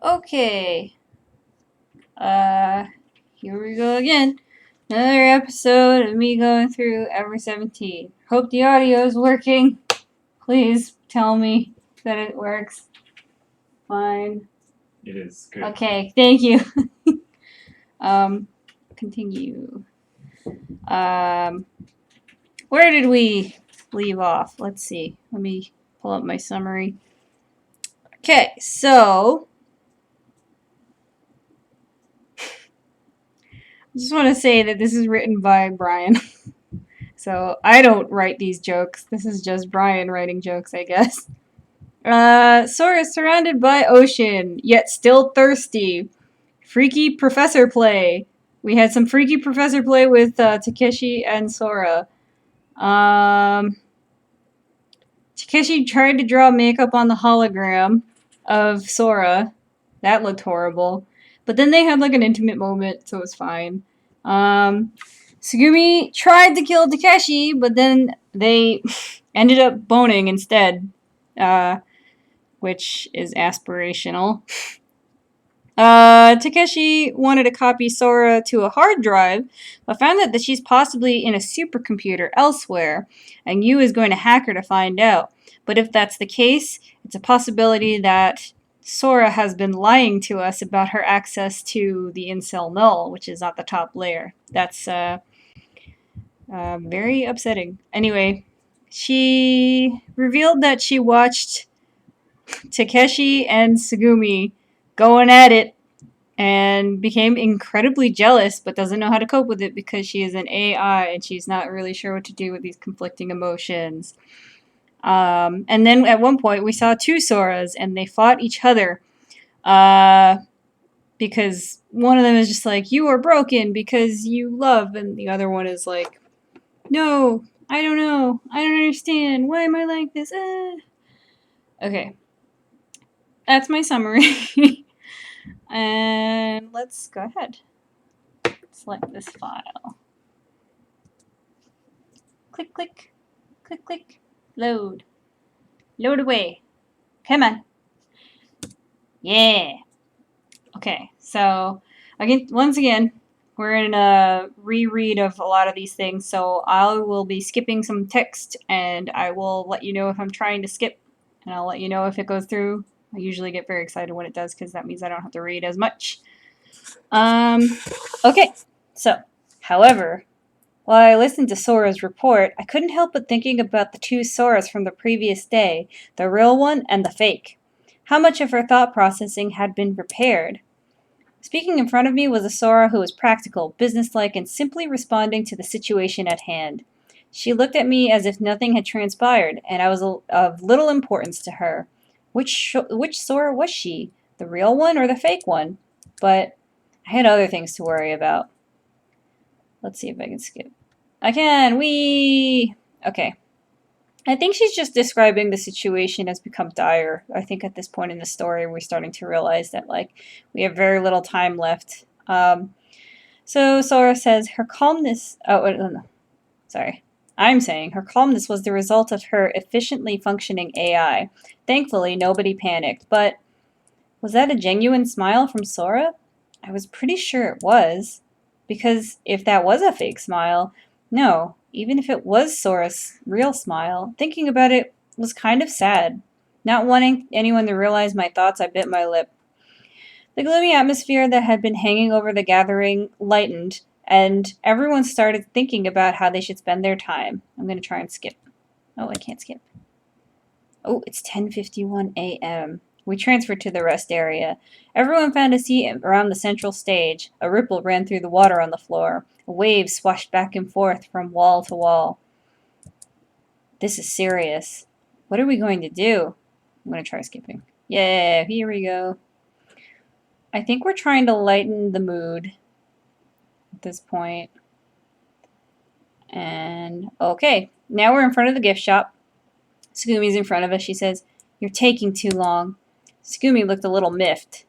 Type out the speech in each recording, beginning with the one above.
Okay. Here we go again. Another episode of me going through Ever 17. Hope the audio is working. Please tell me that it works. Fine. It is good. Okay, thank you. Continue. Where did we leave off? Let's see. Let me pull up my summary. Okay, so I just want to say that this is written by Brian. So I don't write these jokes. This is just Brian writing jokes, I guess. Sora is surrounded by ocean, yet still thirsty. Freaky professor play. We had some freaky professor play with Takeshi and Sora. Takeshi tried to draw makeup on the hologram of Sora. That looked horrible. But then they had like an intimate moment, so it was fine. Sugumi tried to kill Takeshi, but then they ended up boning instead, which is aspirational. Takeshi wanted to copy Sora to a hard drive, but found out that she's possibly in a supercomputer elsewhere, and Yu is going to hack her to find out. But if that's the case, it's a possibility that Sora has been lying to us about her access to the Incel Null, which is at the top layer. That's very upsetting. Anyway, she revealed that she watched Takeshi and Sugumi going at it and became incredibly jealous, but doesn't know how to cope with it because she is an AI and she's not really sure what to do with these conflicting emotions. And then at one point we saw two Soras and they fought each other because one of them is just like, you are broken because you love, and the other one is like, no, I don't know, I don't understand, why am I like this? Okay, that's my summary. And let's go ahead. Select this file. Click, click, click, click, load. Load away. Come on. Yeah. Okay, so once again, we're in a reread of a lot of these things, so I will be skipping some text, and I will let you know if I'm trying to skip, and I'll let you know if it goes through. I usually get very excited when it does, because that means I don't have to read as much. Okay, so, however, while I listened to Sora's report, I couldn't help but thinking about the two Soras from the previous day, the real one and the fake. How much of her thought processing had been repaired? Speaking in front of me was a Sora who was practical, businesslike, and simply responding to the situation at hand. She looked at me as if nothing had transpired, and I was of little importance to her. Which Sora was she? The real one or the fake one? But I had other things to worry about. Let's see if I can skip. I can! Whee! Okay. I think she's just describing the situation has become dire. I think at this point in the story, we're starting to realize that, like, we have very little time left. So Sora says her calmness... Oh, no. Sorry. I'm saying her calmness was the result of her efficiently functioning AI. Thankfully, nobody panicked. But was that a genuine smile from Sora? I was pretty sure it was. Because if that was a fake smile... No, even if it was Sora's real smile, thinking about it was kind of sad. Not wanting anyone to realize my thoughts, I bit my lip. The gloomy atmosphere that had been hanging over the gathering lightened, and everyone started thinking about how they should spend their time. I'm going to try and skip. Oh, I can't skip. Oh, it's 10:51 a.m. We transferred to the rest area. Everyone found a seat around the central stage. A ripple ran through the water on the floor. A wave swashed back and forth from wall to wall. This is serious. What are we going to do? I'm going to try skipping. Yeah, here we go. I think we're trying to lighten the mood at this point. And, okay. Now we're in front of the gift shop. Sugumi's in front of us. She says, "You're taking too long." Sugumi looked a little miffed.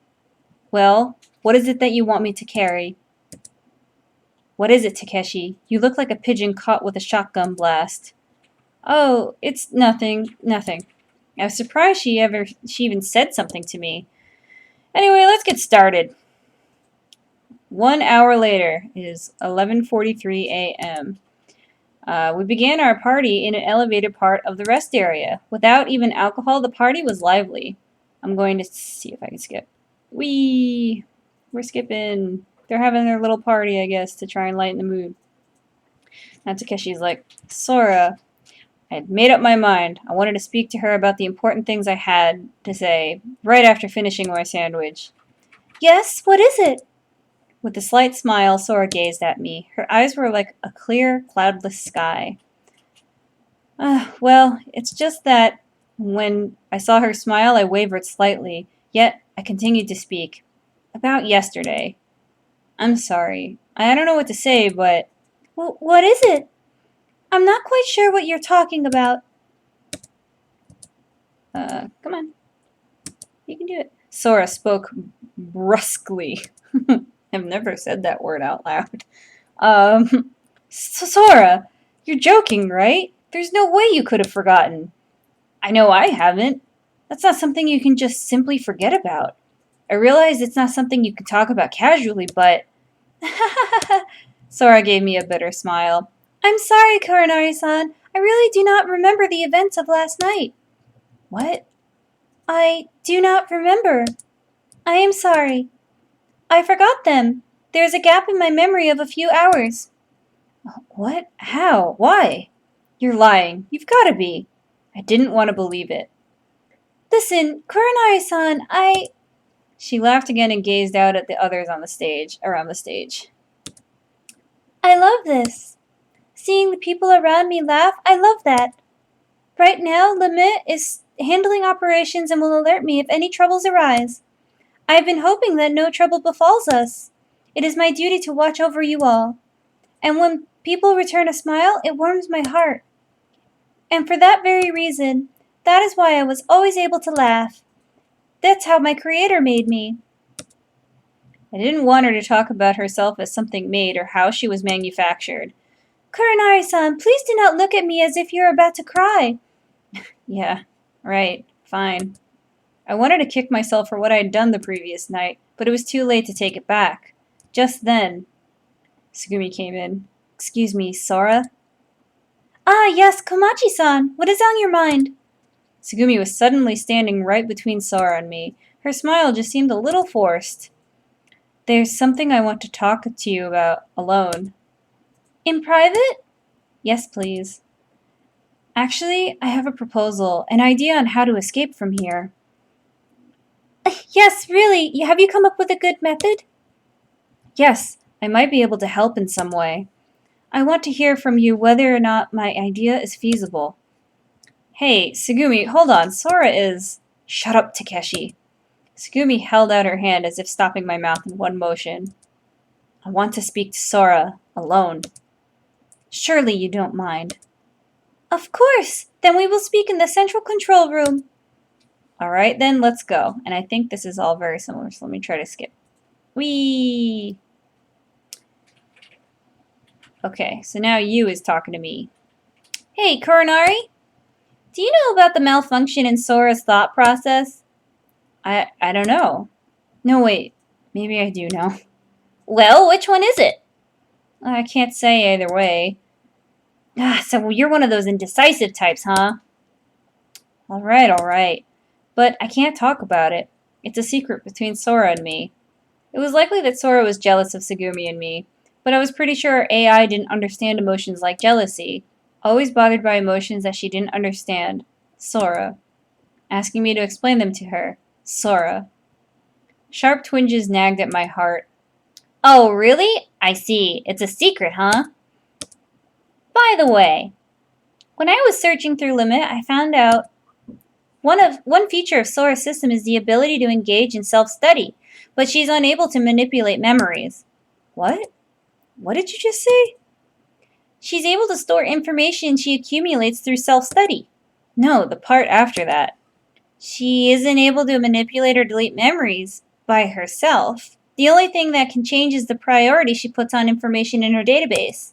"Well, what is it that you want me to carry?" "What is it, Takeshi? You look like a pigeon caught with a shotgun blast." "Oh, it's nothing, nothing." I was surprised she even said something to me. Anyway, let's get started. 1 hour later, it is 11:43 a.m. We began our party in an elevated part of the rest area. Without even alcohol, the party was lively. I'm going to see if I can skip. We're skipping. They're having their little party, I guess, to try and lighten the mood. Now Takeshi's like, Sora, I had made up my mind. I wanted to speak to her about the important things I had to say right after finishing my sandwich. Yes, what is it? With a slight smile, Sora gazed at me. Her eyes were like a clear, cloudless sky. Well, it's just that when I saw her smile, I wavered slightly, yet I continued to speak. About yesterday. I'm sorry. I don't know what to say, but... What is it? I'm not quite sure what you're talking about. Come on. You can do it. Sora spoke brusquely. I've never said that word out loud. Sora, you're joking, right? There's no way you could have forgotten. I know I haven't. That's not something you can just simply forget about. I realize it's not something you can talk about casually, but... Sora gave me a bitter smile. I'm sorry, Kuranari-san. I really do not remember the events of last night. What? I do not remember. I am sorry. I forgot them. There is a gap in my memory of a few hours. What? How? Why? You're lying. You've got to be. I didn't want to believe it. Listen, Kuranari-san, She laughed again and gazed out at the others on the stage, around the stage. I love this. Seeing the people around me laugh, I love that. Right now, Limit is handling operations and will alert me if any troubles arise. I have been hoping that no trouble befalls us. It is my duty to watch over you all. And when people return a smile, it warms my heart. And for that very reason, that is why I was always able to laugh. That's how my creator made me. I didn't want her to talk about herself as something made or how she was manufactured. Kuranari-san, please do not look at me as if you're about to cry. Yeah, right, fine. I wanted to kick myself for what I had done the previous night, but it was too late to take it back. Just then, Sugumi came in. Excuse me, Sora? Ah, yes, Komachi-san, what is on your mind? Sugumi was suddenly standing right between Sora and me. Her smile just seemed a little forced. There's something I want to talk to you about, alone. In private? Yes, please. Actually, I have a proposal, an idea on how to escape from here. Yes, really, have you come up with a good method? Yes, I might be able to help in some way. I want to hear from you whether or not my idea is feasible. Hey, Sugumi, hold on, Sora is... Shut up, Takeshi. Sugumi held out her hand as if stopping my mouth in one motion. I want to speak to Sora, alone. Surely you don't mind. Of course! Then we will speak in the central control room. Alright then, let's go. And I think this is all very similar, so let me try to skip. Whee! Okay, so now you is talking to me. Hey, Kuranari? Do you know about the malfunction in Sora's thought process? I don't know. No, wait. Maybe I do know. Well, which one is it? I can't say either way. So you're one of those indecisive types, huh? Alright. But I can't talk about it. It's a secret between Sora and me. It was likely that Sora was jealous of Sugumi and me, but I was pretty sure AI didn't understand emotions like jealousy. Always bothered by emotions that she didn't understand. Sora. Asking me to explain them to her. Sora. Sharp twinges nagged at my heart. Oh, really? I see. It's a secret, huh? By the way, when I was searching through Limit, I found out one feature of Sora's system is the ability to engage in self-study, but she's unable to manipulate memories. What? What did you just say? She's able to store information she accumulates through self-study. No, the part after that. She isn't able to manipulate or delete memories by herself. The only thing that can change is the priority she puts on information in her database.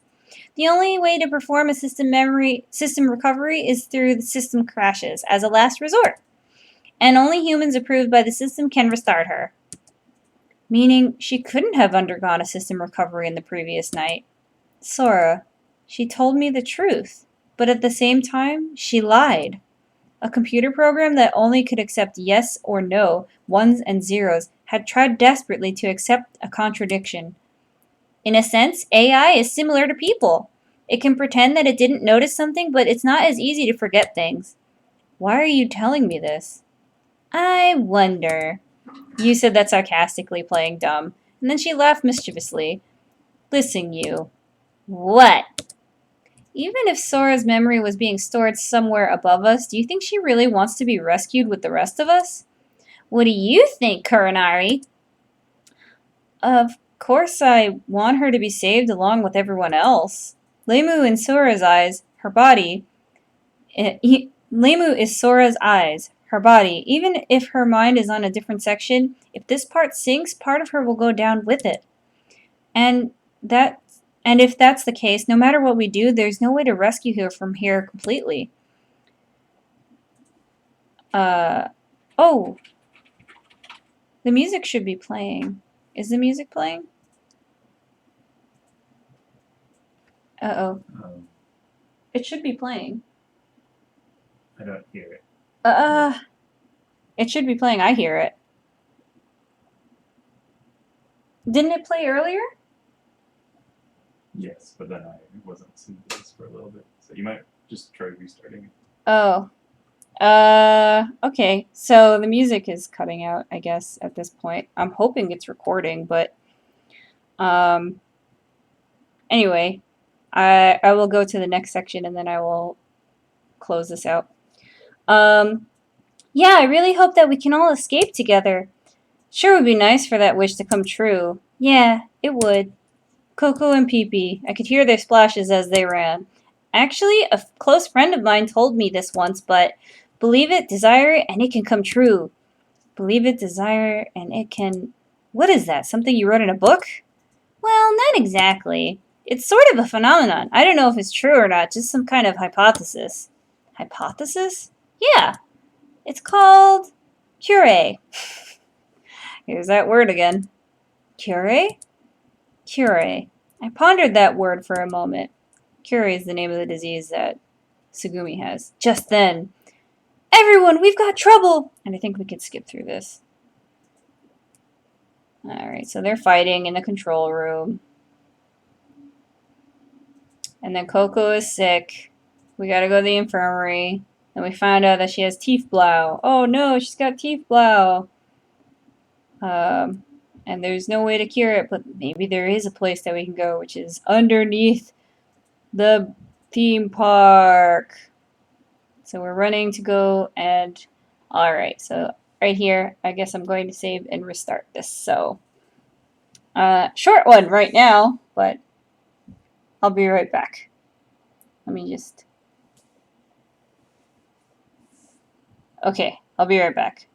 The only way to perform a system recovery is through the system crashes as a last resort. And only humans approved by the system can restart her. Meaning she couldn't have undergone a system recovery in the previous night. Sora, she told me the truth, but at the same time, she lied. A computer program that only could accept yes or no, ones and zeros, had tried desperately to accept a contradiction. In a sense, AI is similar to people. It can pretend that it didn't notice something, but it's not as easy to forget things. Why are you telling me this? I wonder. You said that sarcastically, playing dumb, and then she laughed mischievously. Listen, you. What? Even if Sora's memory was being stored somewhere above us, do you think she really wants to be rescued with the rest of us? What do you think, Kuranari? Of course I want her to be saved along with everyone else. Lemu in Sora's eyes, her body. Lemu is Sora's eyes, her body. Even if her mind is on a different section, if this part sinks, part of her will go down with it. And that and if that's the case, no matter what we do, there's no way to rescue her from here completely. Oh, the music should be playing. Is the music playing? Uh-oh. It should be playing. I don't hear it. It should be playing. I hear it. Didn't it play earlier? Yes, but then I wasn't listening to this for a little bit. So you might just try restarting it. Oh. Okay. So the music is cutting out, I guess, at this point. I'm hoping it's recording, but anyway, I will go to the next section and then I will close this out. Yeah, I really hope that we can all escape together. Sure would be nice for that wish to come true. Yeah, it would. Coco and Pee-Pee. I could hear their splashes as they ran. Actually, a close friend of mine told me this once, but believe it, desire it, and it can come true. Believe it, desire, and it can... What is that? Something you wrote in a book? Well, not exactly. It's sort of a phenomenon. I don't know if it's true or not, just some kind of hypothesis. Hypothesis? Yeah. It's called... Cure. Here's that word again. Cure? Cure. I pondered that word for a moment. Cure is the name of the disease that Sugumi has. Just then, everyone, we've got trouble! And I think we could skip through this. Alright, so they're fighting in the control room. And then Coco is sick. We gotta go to the infirmary. And we find out that she has teeth blow. Oh no, she's got teeth blow. And there's no way to cure it, but maybe there is a place that we can go, which is underneath the theme park. So we're running to go and... Alright, so right here, I guess I'm going to save and restart this. So, short one right now, but I'll be right back. Let me just... Okay, I'll be right back.